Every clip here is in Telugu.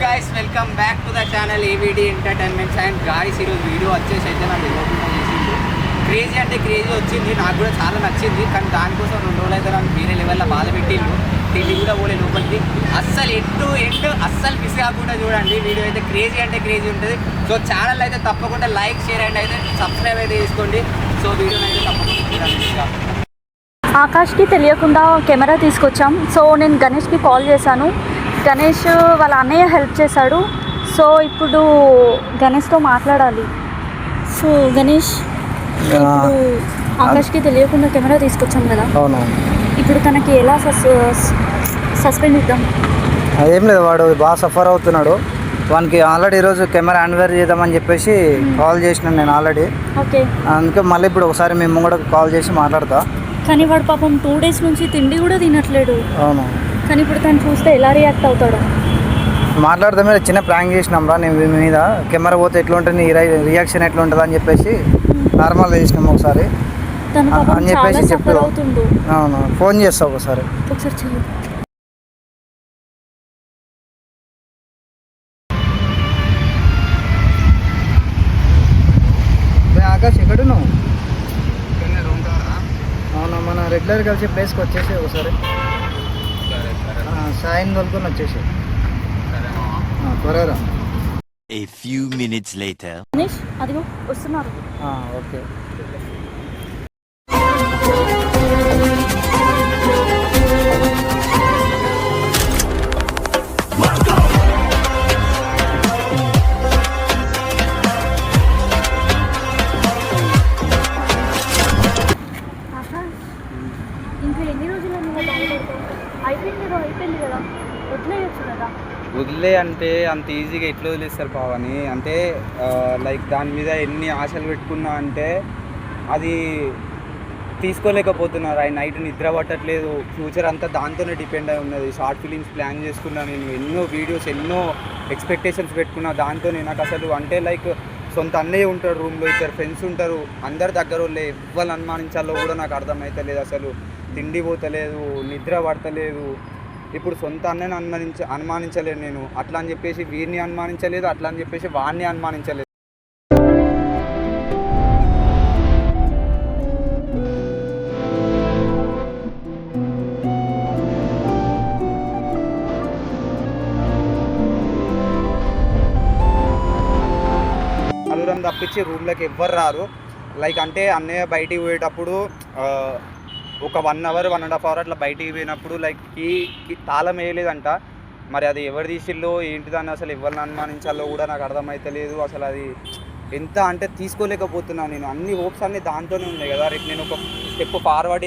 Guys welcome back to the channel ఏవిడి entertainments and guys ఈరోజు వీడియో వచ్చేసి అయితే నాకు ఇవ్వకుండా చేసింది క్రేజీ అంటే క్రేజీ వచ్చింది. నాకు కూడా చాలా నచ్చింది. కానీ దానికోసం 2 రోజులు అయితే నన్ను వేరే లెవెల్లో బాధ పెట్టిండు. తిండి కూడా పోలే లోపలికి. అస్సలు ఎండ్ అస్సలు మిస్ కాకుండా చూడండి. వీడియో అయితే క్రేజీ అంటే క్రేజీ ఉంటుంది. సో ఛానల్ అయితే తప్పకుండా లైక్ షేర్ అండ్ అయితే సబ్స్క్రైబ్ అయితే చేసుకోండి. సో వీడియోని అయితే తప్పకుండా చూడండి. ఆకాష్కి తెలియకుండా కెమెరా తీసుకొచ్చాం. సో నేను గణేష్కి కాల్ చేశాను. గణేష్ వాళ్ళ అన్నయ్య హెల్ప్ చేశాడు. సో ఇప్పుడు గణేష్తో మాట్లాడాలి. సో గణేష్, ఇప్పుడు ఆకాష్కి తెలియకుండా కెమెరా తీసుకొచ్చాం కదా, ఇప్పుడు తనకి ఎలా సస్పెండ్ ఇద్దాం? అదేం లేదు, వాడు బాగా సఫర్ అవుతున్నాడు. వానికి ఆల్రెడీ ఈరోజు కెమెరా హ్యాండ్ఓవర్ చేద్దామని చెప్పేసి కాల్ చేసినాను నేను ఆల్రెడీ. ఓకే, అందుకే మళ్ళీ ఇప్పుడు ఒకసారి మేము కూడా కాల్ చేసి మాట్లాడతా. కానీ వాడు పాపం 2 days నుంచి తిండి కూడా తినట్లేడు. అవును, కానీ ఇప్పుడు తను చూస్తే ఎలా రియాక్ట్ అవుతాడు? మాట్లాడదాం, మీరు చిన్న ప్రాంక్ చేసినాం రా నేను మీ మీద. కెమెరా పోతే ఎట్లా ఉంటుంది, నీ రియాక్షన్ ఎట్లా ఉంటుంది అని చెప్పేసి నార్మల్ చేసినాము ఒకసారి అని చెప్పేసి చెప్పు. అవును, ఫోన్ చేస్తా ఒకసారి. చెయ్యి. ఆకాష్ ఎక్కడు నువ్వు? అవునా, మన రెగ్యులర్ కలిసి ప్లేస్కి వచ్చేసి ఒకసారి సాయిని తోలుకొని వచ్చేసి త్వరగా. A few minutes later. Ganesh అదిగో వస్తున్నారు. ఓకే. ఇంకా ఎన్ని రోజులు అయిపోయింది కదా, వదిలేయచ్చు కదా. వదిలే అంటే అంత ఈజీగా ఎట్లా వదిలేస్తారు పావని? అంటే లైక్ దాని మీద ఎన్ని ఆశలు పెట్టుకున్నా అంటే అది తీసుకోలేకపోతున్నారు. ఆయన నైట్ నిద్ర పట్టట్లేదు. ఫ్యూచర్ అంతా దాంతోనే డిపెండ్ అయి ఉన్నది. షార్ట్ ఫిలిమ్స్ ప్లాన్ చేసుకున్నా నేను, ఎన్నో వీడియోస్, ఎన్నో ఎక్స్పెక్టేషన్స్ పెట్టుకున్నా దాంతోనే. నాకు అసలు అంటే లైక్ సొంత అన్నయ్య ఉంటాడు రూమ్లో, 2 ఫ్రెండ్స్ ఉంటారు, అందరు దగ్గర వాళ్ళే. ఎవ్వరు అనుమానించాలో కూడా నాకు అర్థమవుతలేదు. అసలు తిండి పోతలేదు, నిద్ర పడతలేదు. ఇప్పుడు సొంత అన్నని అనుమానించలేదు నేను. అట్లా అని చెప్పేసి వీరిని అనుమానించలేదు, అట్లా అని చెప్పేసి వాడిని అనుమానించలేదు. అలురం తప్పించి రూమ్లోకి ఎవ్వరు రారు. లైక్ అంటే అన్నయ్య బయటికి పోయేటప్పుడు ఒక 1 hour 1.5 hour అట్లా బయటికి పోయినప్పుడు లైక్ కీ తాళం వేయలేదంట. మరి అది ఎవరు తీసిల్లో ఏంటిదని అసలు ఎవరిని అనుమానించాలో కూడా నాకు అర్థమవుతలేదు. అసలు అది ఎంత అంటే తీసుకోలేకపోతున్నాను నేను. అన్ని హోప్స్ అన్నీ దాంతోనే ఉన్నాయి కదా. రేపు నేను ఒక స్టెప్ ఫార్వర్డ్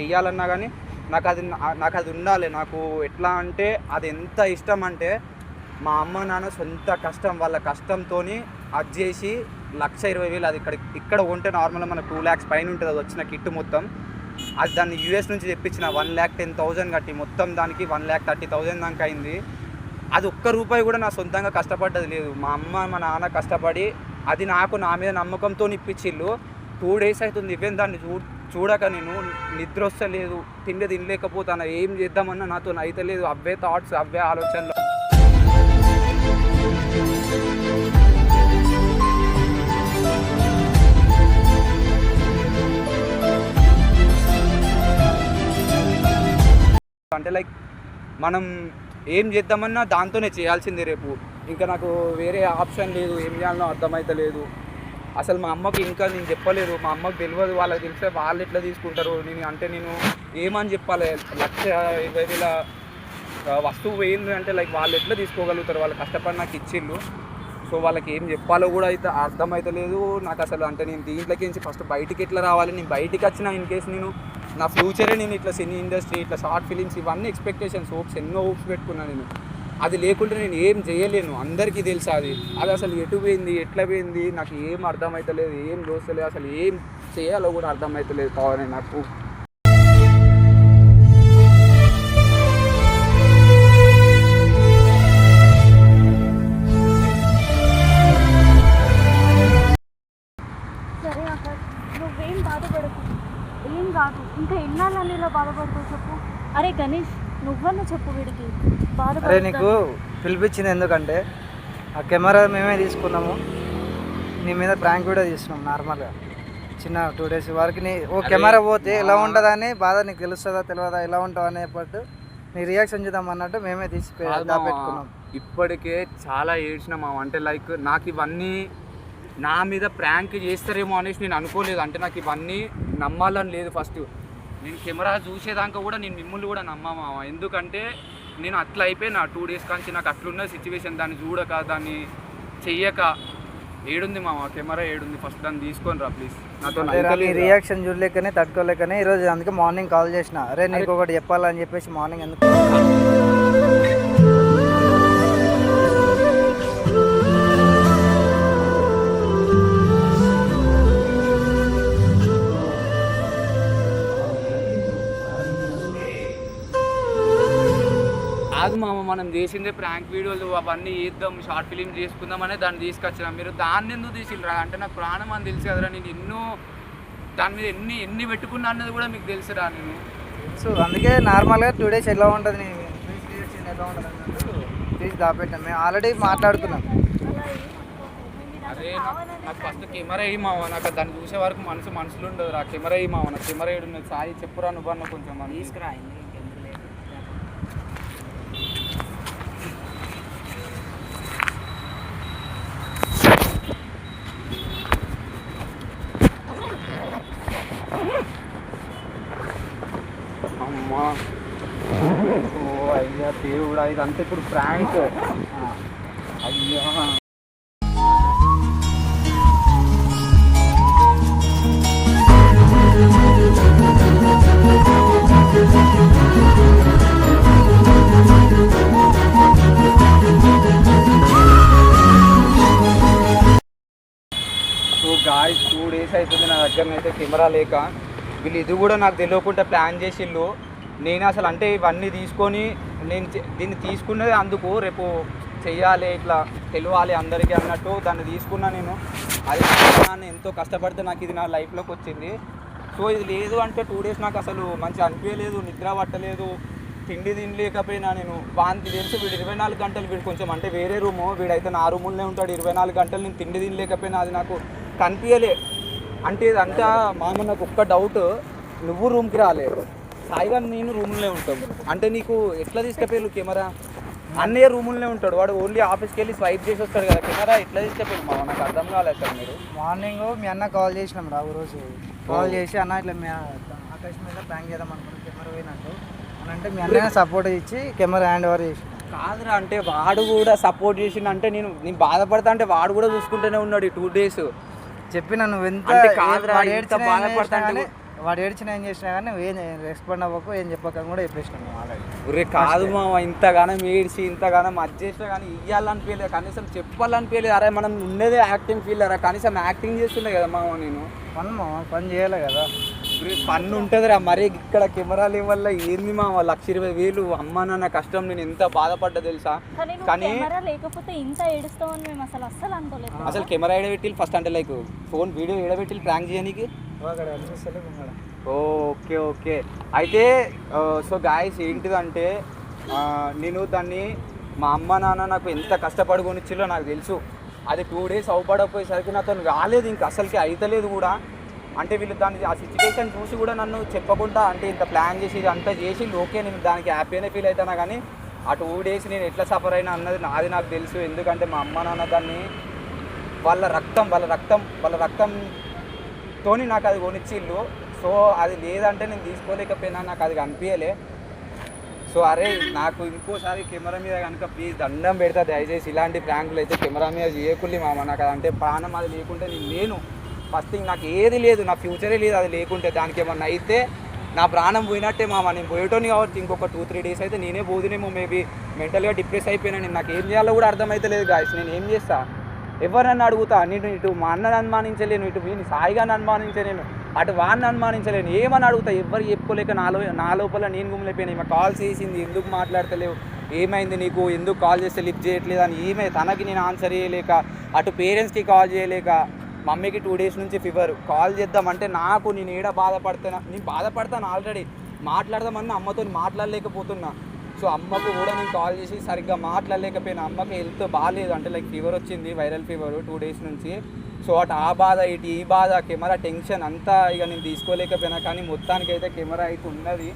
వేయాలన్నా కానీ నాకు అది ఉండాలి. నాకు ఎట్లా అంటే అది ఎంత ఇష్టం అంటే మా అమ్మ నాన్న సొంత కష్టం, వాళ్ళ కష్టంతో అది చేసి 1,20,000 అది ఇక్కడ ఉంటే నార్మల్గా మన 2 lakhs పైన ఉంటుంది అది వచ్చిన కిట్ మొత్తం. అది దాన్ని US నుంచి తెప్పించిన 1,10,000 కట్టి మొత్తం దానికి 1,30,000 దాకా అయింది. అది ఒక్క రూపాయి కూడా నా సొంతంగా కష్టపడ్డది లేదు. మా అమ్మ మా నాన్న కష్టపడి అది నాకు నా మీద నమ్మకంతో ఇప్పించిళ్ళు. 2 days అవుతుంది ఇవేం దాన్ని చూడక నేను నిద్ర వస్తలేదు, తిండి తినలేకపోతాను, ఏం చేద్దామన్నా నాతో అయితే లేదు. అవే థాట్స్, అవే ఆలోచనలు. అంటే లైక్ మనం ఏం చేద్దామన్నా దాంతోనే చేయాల్సిందే రేపు. ఇంకా నాకు వేరే ఆప్షన్ లేదు. ఏం చేయాలనో అర్థమవుతలేదు. అసలు మా అమ్మకి ఇంకా నేను చెప్పలేదు. మా అమ్మకి తెలియదు. వాళ్ళకి తెలిస్తే వాళ్ళు ఎట్లా తీసుకుంటారు. నేను ఏమని చెప్పాలి? 1,20,000 వస్తువు వేయింది అంటే లైక్ వాళ్ళు ఎట్లా తీసుకోగలుగుతారు? వాళ్ళు కష్టపడి నాకు ఇచ్చిళ్ళు. సో వాళ్ళకి ఏం చెప్పాలో కూడా అయితే అర్థమవుతలేదు నాకు అసలు. అంటే నేను దీంట్లోకి నుంచి ఫస్ట్ బయటికి ఎట్లా రావాలి? నేను బయటికి వచ్చిన ఇన్ కేసు నేను నా ఫ్యూచరే నేను ఇట్లా సినీ ఇండస్ట్రీ, ఇట్లా షార్ట్ ఫిలిమ్స్, ఇవన్నీ ఎక్స్పెక్టేషన్స్, హోప్స్, ఎన్నో హోప్స్ పెట్టుకున్నాను నేను. అది లేకుంటే నేను ఏం చేయలేను. అందరికీ తెలుసు అది అసలు ఎటు పోయింది, ఎట్లా పోయింది నాకు ఏం అర్థమవుతలేదు, ఏం దోస్తలేదు. అసలు ఏం చేయాలో కూడా అర్థమవుతలేదు కావాలి నాకు. సరే అక్క, నువ్వేం బాధపడకు, ఏం కాదు. ఇంకా ఎన్నాళ్ళని ఇలా బాధపడుతావు చెప్పు? అరే గణేష్ నువ్వన్నా చెప్పు వీడికి అరే నీకు పిలిపించింది ఎందుకంటే ఆ కెమెరా మేమే తీసుకున్నాము, నీ మీద ప్రాంక్ వీడియో తీస్తున్నాం నార్మల్గా చిన్న 2 days వరకు. నీ కెమెరా పోతే ఎలా ఉంటుందని బాధ నీకు తెలుస్తుందా తెలియదా, ఎలా ఉంటావు అనేపట్టు నీ రియాక్షన్ చూద్దాం అన్నట్టు మేమే తీసి పెట్టుకున్నాం. ఇప్పటికే చాలా ఏడ్చిన మామ, అంటే లైక్ నాకు ఇవన్నీ నా మీద ప్రాంక్ చేస్తారేమో అనేసి నేను అనుకోలేదు. అంటే నాకు ఇవన్నీ నమ్మాలని లేదు. ఫస్ట్ నేను కెమెరా చూసేదాకా కూడా నేను మిమ్మల్ని కూడా నమ్మా. ఎందుకంటే నేను అట్లా అయిపోయినా 2 days కాంచి నాకు అట్లున్న సిచ్యువేషన్. దాన్ని చూడక దాన్ని చెయ్యక ఏడుంది మామ, కెమెరా ఏడుంది, ఫస్ట్ దాన్ని తీసుకొని రా ప్లీజ్. నాతో రియాక్షన్ చూడలేకనే తట్టుకోలేకనే ఈరోజు అందుకే మార్నింగ్ కాల్ చేసిన. అరే నీకు ఒకటి చెప్పాలని చెప్పేసి మార్నింగ్ ఎందుకు కాదు మామ, మనం చేసిందే ప్రాంక్ వీడియోలు అవన్నీ చేద్దాం, షార్ట్ ఫిలిం చేసుకుందామనే దాన్ని తీసుకొచ్చినాం. మీరు దాన్ని ఎందుకు తీసిరా అంటే నాకు ప్రాణం అని తెలుసు కదరా. నేను ఎన్నో దాని మీద ఎన్ని పెట్టుకున్నా అన్నది కూడా మీకు తెలుసురా. నేను సో అందుకే నార్మల్గా 2 days ఎలా ఉంటుంది నీ రియాక్షన్ ఎలా ఉంటుంది అన్నట్టు తీసి దాపెట్టాం. మేము ఆల్రెడీ మాట్లాడుకున్నాం. అదే నాకు ఫస్ట్ కెమెరా వేయి మావ, నాకు దాన్ని చూసే వరకు మనసులో ఉండదు రా. కెమెరా వేయి మావ, నాకు కెమెరా వేయడం సాయి చెప్పురా నువ్వు అన్న కొంచెం తీసుకురా. అమ్మా ఓ అయ్యా దేవుడా, ఇదంతా ఇప్పుడు ప్రాంక్. అయ్యా సో గాయ్స్ 2 days అవుతుంది నా దగ్గరనైతే కెమెరా లేక. వీళ్ళు ఇది కూడా నాకు తెలియకుండా ప్లాన్ చేసిళ్ళు. నేను అసలు అంటే ఇవన్నీ తీసుకొని నేను దీన్ని తీసుకున్నది అందుకు రేపు చెయ్యాలి, ఇట్లా తెలియాలి అందరికీ అన్నట్టు దాన్ని తీసుకున్నా నేను. అది నన్ను ఎంతో కష్టపడితే నాకు ఇది నా లైఫ్లోకి వచ్చింది. సో ఇది లేదు అంటే 2 days నాకు అసలు మంచిగా అనిపించలేదు, నిద్ర పట్టలేదు, తిండి తినలేకపోయినా. నేను వానికి తెలుసు వీడు 24 గంటలు, వీడు కొంచెం అంటే వేరే రూము, వీడైతే నా రూములోనే ఉంటాడు 24 గంటలు. నేను తిండి తినలేకపోయినా, అది నాకు కనిపించలే. అంటే ఇదంతా మామ నాకు ఒక్క డౌట్, నువ్వు రూమ్కి రాలేదు, సాయిగా నేను రూమ్లోనే ఉంటాం అంటే నీకు ఎట్లా తీసుకెళ్ళి కెమెరా? అన్నయ్య రూములోనే ఉంటాడు, వాడు ఓన్లీ ఆఫీస్కి వెళ్ళి స్వైప్ చేసి వస్తాడు కదా, కెమెరా ఎట్లా తీసుకెళ్ళి మామ నాకు అర్థం కాలేదు సార్. మీరు మార్నింగ్ మీ అన్న కాల్ చేసినాం రా, రోజు కాల్ చేసి అన్న ఇట్లా మీ ఆకాశం మీద ప్లాన్ చేద్దాం అనుకున్నాం కెమెరా పోయినట్టు అని అంటే మీ అన్న సపోర్ట్ ఇచ్చి కెమెరా హ్యాండ్ ఓవర్ చేసి. కాదురా, అంటే వాడు కూడా సపోర్ట్ చేసిండు అంటే నేను బాధపడతా అంటే వాడు కూడా చూసుకుంటూనే ఉన్నాడు ఈ 2 days. చెప్పిన నువ్వు ఎంత వాడు ఏడ్చిన ఏం చేసినా కానీ నువ్వు ఏం రెస్పాండ్ అవ్వకు, ఏం చెప్పకని కూడా చెప్పేసినాను ఆల్రెడీ. ఒరే కాదు మామ, ఇంతగానో ఏడ్చి ఇంతగానో అది చేసినా కానీ ఇవ్వాలనిపించలేదు, కనీసం చెప్పాలనిపించలేదు. అరే మనం ఉండేదే యాక్టింగ్ ఫీల్ అరా, కనీసం యాక్టింగ్ చేస్తుండే కదా మామ. నేను పని చేయాలి కదా, పన్ను ఉంటుందిరా. మరి ఇక్కడ కెమెరాల వల్ల ఏంది మామ 1,20,000 అమ్మ నాన్న కష్టం, నేను ఎంత బాధపడ్డా తెలుసా. కానీ లేకపోతే ఇంత ఏడుస్తామని మేము అసలు అనుకోలేదు. అసలు కెమెరా ఎడబెట్టి ఫస్ట్ అంటే లైక్ ఫోన్ వీడియో ఎడబెట్టి ప్రాంక్ చేయడానికి. ఓకే ఓకే అయితే సో గాయస్ ఏంటిదంటే నేను దాన్ని మా అమ్మ నాన్న నాకు ఎంత కష్టపడుకొనిచ్చిలో నాకు తెలుసు. అది 2 days అవపడకపోయేసరికి నాతో రాలేదు, ఇంకా అసలుకి అయితలేదు కూడా. అంటే వీళ్ళు దాన్ని ఆ సిచ్యువేషన్ చూసి కూడా నన్ను చెప్పకుండా అంటే ఇంత ప్లాన్ చేసి అంతా చేసి ఓకే నేను దానికి హ్యాపీనే ఫీల్ అవుతానా. కానీ ఆ 2 days నేను ఎట్లా సఫర్ అయినా అన్నది నాది నాకు తెలుసు. ఎందుకంటే మా అమ్మ నాన్న దాన్ని వాళ్ళ రక్తంతోని నాకు అది కొనిచ్చిళ్ళు. సో అది లేదంటే నేను తీసుకోలేకపోయినా, నాకు అది కనిపించలే. సో అరే నాకు ఇంకోసారి కెమెరా మీద కనుక ప్లీజ్ దండం పెడతా దయచేసి, ఇలాంటి ప్రాంకులు అయితే కెమెరా మీద చేయకుల్లి మామ. నాకు అదంటే ప్రాణం, అది లేకుంటే నేను లేను. ఫస్ట్ థింగ్ నాకు ఏది లేదు, నా ఫ్యూచరే లేదు అది లేకుంటే. దానికి ఏమన్నా అయితే నా ప్రాణం పోయినట్టే మామ. నేను పోయేటోని కాబట్టి ఇంకొక 2-3 days అయితే నేనే పోదునేమో, మేబీ మెంటల్గా డిప్రెస్ అయిపోయినా. నేను నాకు ఏం చేయాలో కూడా అర్థమైతే లేదు గాయస్. నేను ఏం చేస్తా, ఎవరన్నా అడుగుతా. నేను ఇటు మా అన్నని అనుమానించలేను, ఇటు వీని సాయిగాని అనుమానించలేను, అటు వాడిని అనుమానించలేను, ఏమని అడుగుతా. ఎవరు చెప్పుకోలేక నా లోపల నేను గుమ్మిపోయినా. ఈమె కాల్ చేసింది, ఎందుకు మాట్లాడతలేవు, ఏమైంది నీకు, ఎందుకు కాల్ చేస్తే లిఫ్ట్ చేయట్లేదు అని ఈమె తనకి నేను ఆన్సర్ చేయలేక, అటు పేరెంట్స్కి కాల్ చేయలేక, మమ్మీకి 2 days నుంచి ఫీవర్, కాల్ చేద్దామంటే నాకు నేను బాధపడతాను ఆల్రెడీ. మాట్లాడదామన్నా అమ్మతో మాట్లాడలేకపోతున్నా. సో అమ్మకు కూడా నేను కాల్ చేసి సరిగ్గా మాట్లాడలేకపోయినా. అమ్మకి హెల్త్ బాగాలేదు, అంటే లైక్ ఫీవర్ వచ్చింది, వైరల్ ఫీవర్ 2 days నుంచి. సో అటు ఆ బాధ ఇటు ఈ బాధ, కెమెరా టెన్షన్ అంతా ఇక నేను తీసుకోలేకపోయినా. కానీ మొత్తానికైతే కెమెరా అయితే ఉన్నది,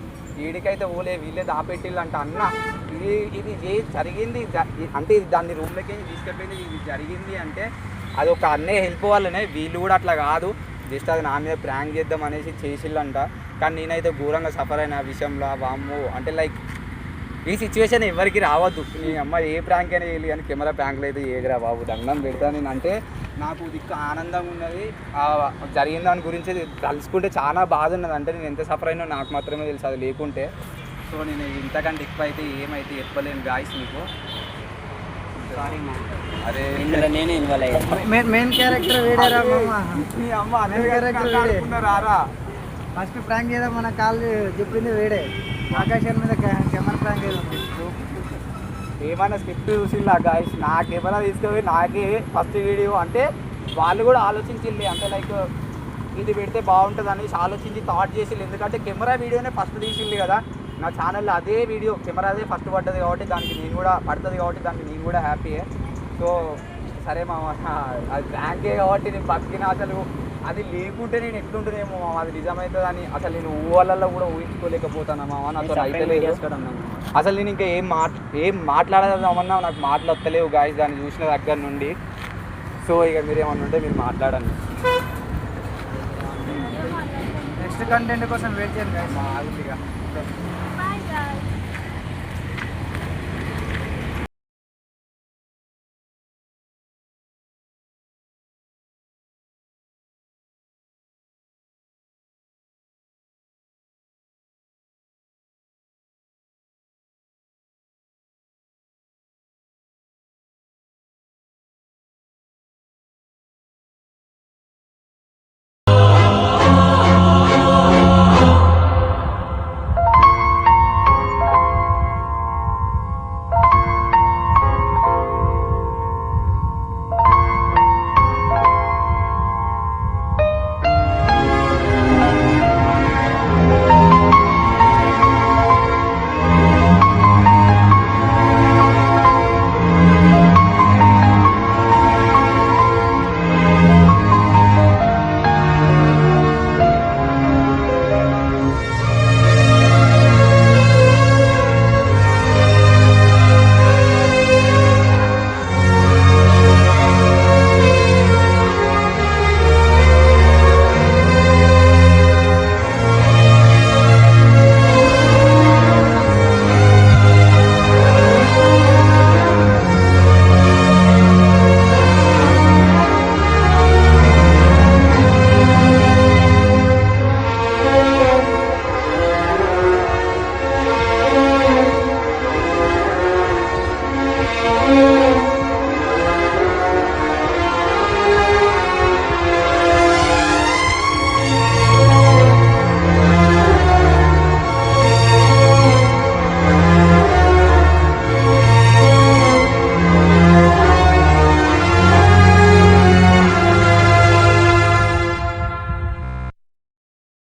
ఏడికైతే పోలే, వీళ్ళే దాపెట్టిల్లంట. అన్న ఇది జరిగింది అంటే ఇది దాన్ని రూమ్లోకి తీసుకెళ్ళిపోయింది, ఇది జరిగింది అంటే అది ఒక అన్నయ్య హెల్ప్ వల్లనే. వీళ్ళు కూడా అట్లా కాదు, జస్ట్ అది నా మీద ప్రాంక్ చేద్దాం అనేసి చేసిల్లంట. కానీ నేనైతే ఘోరంగా సఫర్ అయిన ఆ విషయంలో. వామ్మో, అంటే లైక్ ఈ సిచ్యువేషన్ ఎవరికి రావద్దు. నీ అమ్మ ఏ ప్రాంక్ అయినా వెళ్ళి, కానీ కెమెరా ప్రాంక్లు అయితే ఏగరా బాబు, దండం పెడతా నేను. అంటే నాకు దిక్కు ఆనందంగా ఉన్నది, జరిగిన దాని గురించి తలుసుకుంటే చాలా బాధ ఉన్నది. అంటే నేను ఎంత సఫర్ అయినా నాకు మాత్రమే తెలుసు, అది లేకుంటే. సో నేను ఇంతకంటే ఎక్కువ అయితే ఏమైతే చెప్పలేను గాయస్ మీకు. సారీ మా, అరే ఇందులో నేనే ఇన్వాల్వ్ అయ్యాను. మెయిన్ క్యారెక్టర్ వేడేరా మామ. నీ అమ్మ అనే క్యారెక్టర్ రారా. ఫస్ట్ ప్రాంక్ చేద్దాం మన కాళ్ళు చెప్పింది వేడే. ఆకాశం మీద కెమెరా ప్రాంక్ చేద్దాం. ఏమైనా స్క్రిప్ట్ చూసిల్లా గాయస్, నా కెమెరా తీసుకుపోయి నాకే ఫస్ట్ వీడియో. అంటే వాళ్ళు కూడా ఆలోచించిల్లి, అంటే లైక్ ఇది పెడితే బాగుంటుంది అనేసి ఆలోచించి థాట్ చేసిల్లు. ఎందుకంటే కెమెరా వీడియోనే ఫస్ట్ తీసిల్లి కదా నా ఛానల్లో, అదే వీడియో కెమెరా అదే ఫస్ట్ పడ్డది కాబట్టి దానికి నేను కూడా పడుతుంది కాబట్టి దానికి నేను కూడా హ్యాపీయే. సో సరే మామ, అది ప్రాంకే కాబట్టి నేను బతికిన. అసలు అది లేకుంటే నేను ఎట్లుంటేనేమో మామ, అది నిజమవుతుంది అని అసలు నేను ఊళ్ళల్లో కూడా ఊహించుకోలేకపోతాను మామ. నాతో అయితే అసలు నేను ఇంకా ఏం మాట్లాడదామన్నా నాకు మాటలు వస్తలేవు గాయస్ దాన్ని చూసిన దగ్గర నుండి. సో ఇక మీరు ఏమన్నా ఉంటే మీరు మాట్లాడండి. నెక్స్ట్ కంటెంట్ కోసం వెయిట్ చేయండి గాయస్. ఆగుతుంది ఇక.